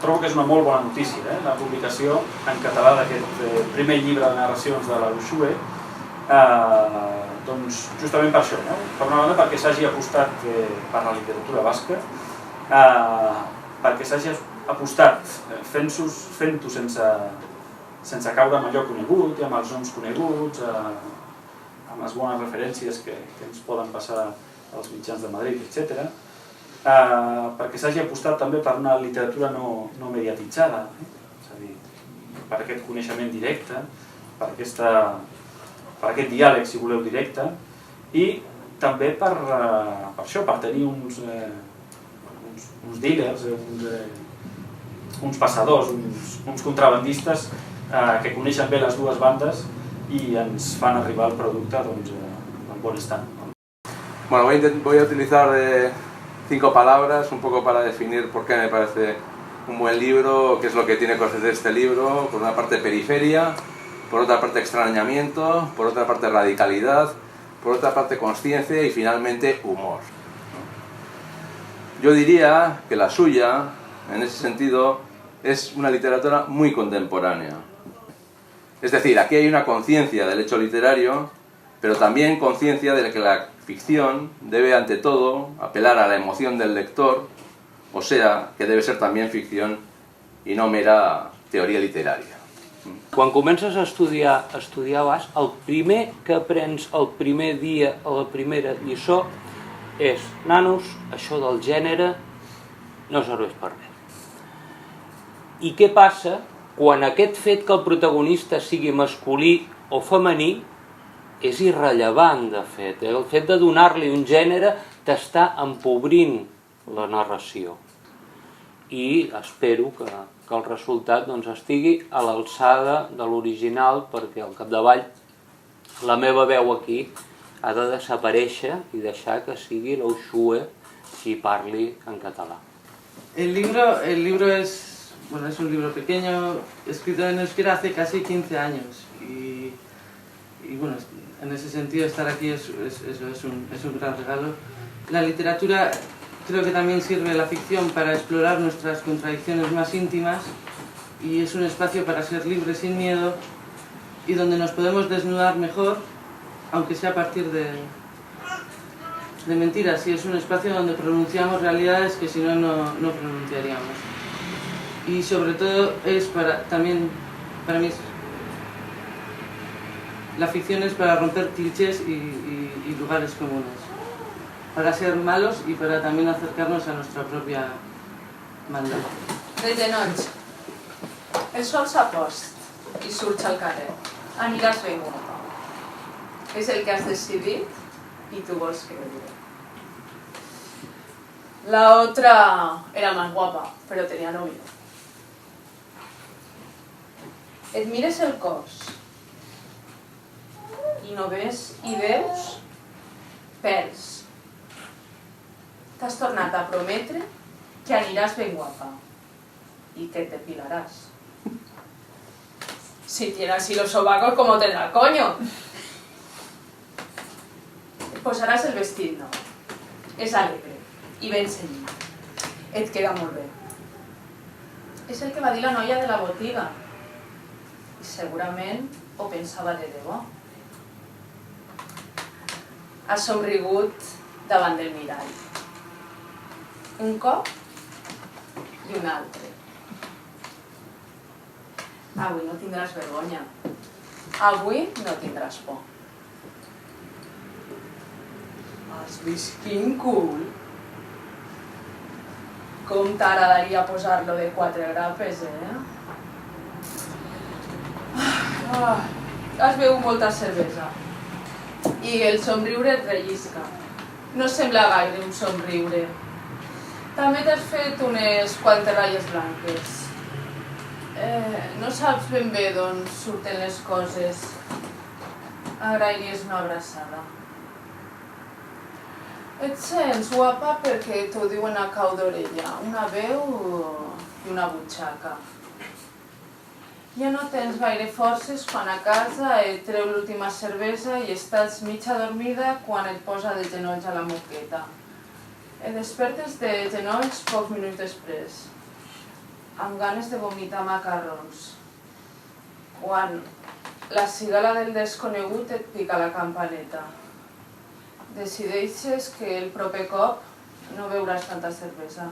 trobo que és una molt bona notícia, la publicació en català d'aquest primer llibre de narracions de la Uxue, doncs justament per això, per una banda perquè s'hagi apostat per la literatura basca, perquè s'hagi apostat fent-ho sense caure en allò conegut i amb els noms coneguts, amb les bones referències que ens poden passar als mitjans de Madrid, etc. Perquè s'hagi apostat també per una literatura no mediatitzada, és a dir, per aquest coneixement directe, per aquest diàleg, si voleu, directe, i també per això, per tenir uns dealers, uns passadors, uns contrabandistes que coneixen bé les dues bandes i ens fan arribar el producte en bon estat. Bueno, voy a utilizar 5 palabras un poco para definir por qué me parece un buen libro, qué es lo que tiene que ofrecer este libro. Por una parte periferia, por otra parte extrañamiento, por otra parte radicalidad, por otra parte consciencia y finalmente humor. Yo diría que la suya, en ese sentido, es una literatura muy contemporánea. Es decir, aquí hay una conciencia del hecho literario, pero también conciencia de que la ficción debe ante todo apelar a la emoción del lector, o sea, que debe ser también ficción i no mera teoria literària. Quan comences a estudiar basc, el primer que aprens el primer dia a la primera lliçó és, nanos, això del gènere no serveix per res. I què passa quan aquest fet que el protagonista sigui masculí o femení és irrellevant, de fet. El fet de donar-li un gènere t'està empobrint la narració. I espero que el resultat estigui a l'alçada de l'original, perquè al capdavall la meva veu aquí ha de desaparèixer i deixar que sigui la Uxue qui parli en català. El libro es un libro pequeño, escrito en euskera hace casi 15 años. Y bueno, en ese sentido estar aquí es un gran regalo. La literatura creo que también sirve la ficción para explorar nuestras contradicciones más íntimas y es un espacio para ser libres sin miedo y donde nos podemos desnudar mejor, aunque sea a partir de mentiras, y es un espacio donde pronunciamos realidades que si no, no pronunciaríamos. Y sobre todo para mí, la ficción es para romper clichés y lugares comunes, para ser malos y para también acercarnos a nuestra propia maldad. De genolls, el sol s'ha post i surts al carrer. Aniràs ben guapa. És el que has decidit i tu vols creure. La otra era más guapa, pero tenía novio. Et mires el cos i no ves i veus pèls. T'has tornat a prometre que aniràs ben guapa y que te depilarás. Si tiene así los sobacos, ¿cómo tendrá el coño? Et posaràs el vestit nou. És alegre i ben cenyit. Et queda molt bé. És el que va dir la noia de la botiga. I segurament ho pensava de debò. Ha somrigut davant del mirall. Un cop i un altre. Avui no tindràs vergonya. Avui no tindràs por. Has vist quin cul? Com t'agradaria posar-lo de 4 grapes, Has begut molta cervesa. I el somriure et rellisca. No sembla gaire un somriure. També t'has fet unes quantes ratlles blanques. No saps ben bé d'on surten les coses. Agrairies una abraçada. Et sents guapa perquè t'ho diuen a cau d'orella, una veu i una butxaca. Ja no tens gaire forces quan a casa et treu l'última cervesa i estàs mitja dormida quan et posa de genolls a la moqueta. Et despertes de genolls pocs minuts després. amb ganes de vomitar macarrons. Quan la cigala del desconegut et pica la campaneta. Decideixes que el proper cop no beuràs tanta cervesa.